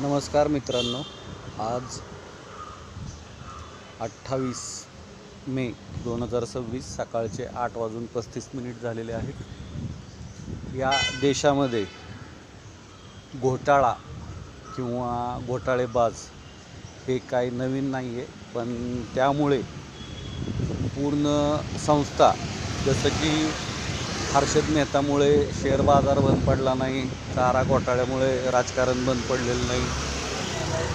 नमस्कार मित्रांनो, आज 28 मे 2026 सकाळचे 8:35 झालेले आहेत. या देशामध्ये घोटाळा किंवा घोटाळेबाज हे काही नवीन नाही आहे, पण त्यामुळे पूर्ण संस्था, जसं की हर्षद मेहतामुळे शेअर बाजार बंद पडला नाही, चारा घोटाळ्यामुळे राजकारण बंद पडलेलं नाही,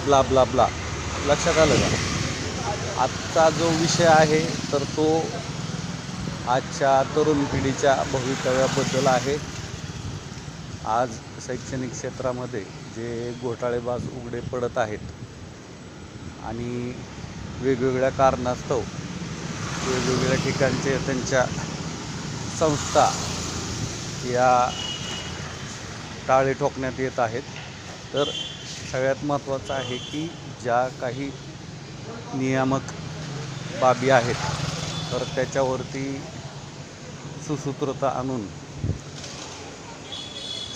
ब्ला ब्ला ब्ला. लक्षात आलं का? आजचा जो विषय आहे तर तो आजच्या तरुण पिढीच्या भवितव्याबद्दल आहे. आज शैक्षणिक क्षेत्रामध्ये जे घोटाळेबाज उघडे पडत आहेत आणि वेगवेगळ्या कारणास्तव वेगवेगळ्या ठिकाणचे त्यांच्या संस्था या टाळे ठोकण्यात येत आहेत. तर सगळ्यात महत्त्वाचं आहे की ज्या काही नियामक बाबी आहेत तर त्याच्यावरती सुसूत्रता आणून,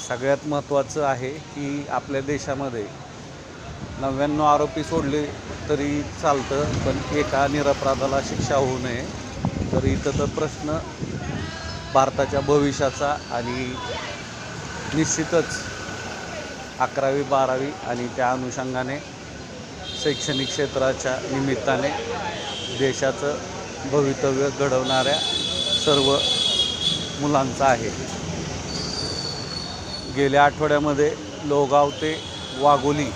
सगळ्यात महत्त्वाचं आहे की आपल्या देशामध्ये 99 आरोपी सोडले तरी चालतं, पण एका निरपराधाला शिक्षा होऊ नये. तर इथं तर प्रश्न भारताच्या भविष्याचा आणि निश्चितच 11वी 12वी आणि त्या अनुषंगाने शैक्षणिक क्षेत्राच्या निमित्ताने देशाचं भवितव्य घडवणाऱ्या सर्व मुलांचा आहे. गेल्या आठवड्यामध्ये लोहगाव ते वाघोली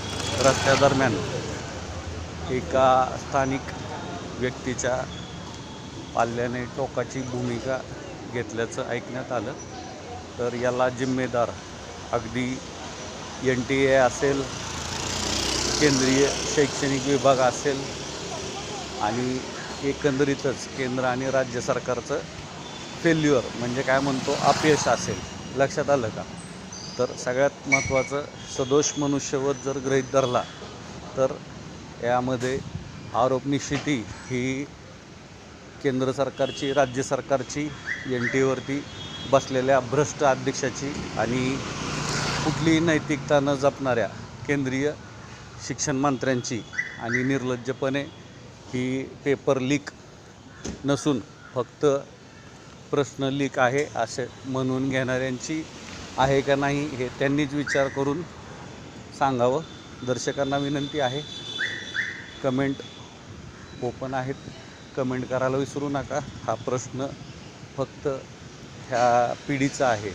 रस्त्यादरम्यान एका स्थानिक व्यक्तीच्या पाल्याने टोकाची भूमिका घेतल्याचं ऐकण्यात आलं. तर याला जिम्मेदार अगदी NTA असेल, केंद्रीय शैक्षणिक विभाग असेल आणि एकंदरीतच केंद्र आणि राज्य सरकारचं फेल्युअर, म्हणजे काय म्हणतो, अपयश असेल. लक्षात आलं का? तर सगळ्यात महत्त्वाचं, सदोष मनुष्यवध जर गृहीत धरला तर यामध्ये आरोप निश्चिती ही केंद्र सरकारची, राज्य सरकारची, NTA बसलेल्या भ्रष्ट अध्यक्षाची आणि कुठलीही नैतिकता न जपणाऱ्या केंद्रीय शिक्षण मंत्र्यांची आणि निर्लज्जपणे ही पेपर लीक नसून फक्त प्रश्न लीक आहे असे म्हणून घेणाऱ्यांची आहे का नाही हे त्यांनीच विचार करून सांगावं. दर्शकांना विनंती आहे, कमेंट ओपन आहेत, कमेंट करायला विसरू नका. हा प्रश्न फक्त ह्या पिढीचा आहे.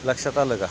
लक्षात आलं का?